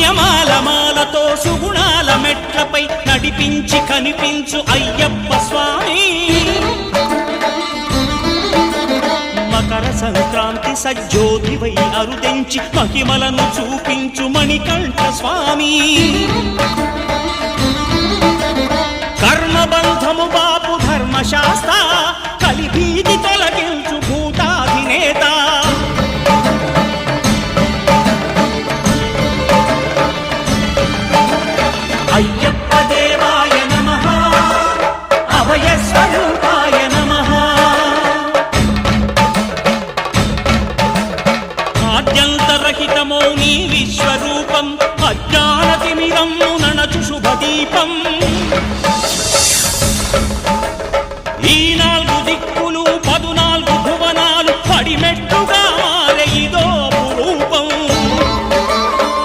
పుణ్యమాల మాలతో సుగుణాల మెట్లపై నడిపించి కనిపించు అయ్యప్ప స్వామి మకర సంక్రాంతి సజ్జోతివై అరుదెంచి మహిమలను చూపించు మణికంఠ స్వామి కర్మబంధము బాపు ధర్మశాస్త్ర కలిభీతి తొలగించు భూతాధినేత అయ్యప్ప దేవాయ నమః అభయ స్వరూపాయ నమః ఆద్యంతరహితమో నీ విశ్వరూపం అజ్ఞానతిమిరము నణచు శుభదీపం ఈ నాలుగు దిక్కు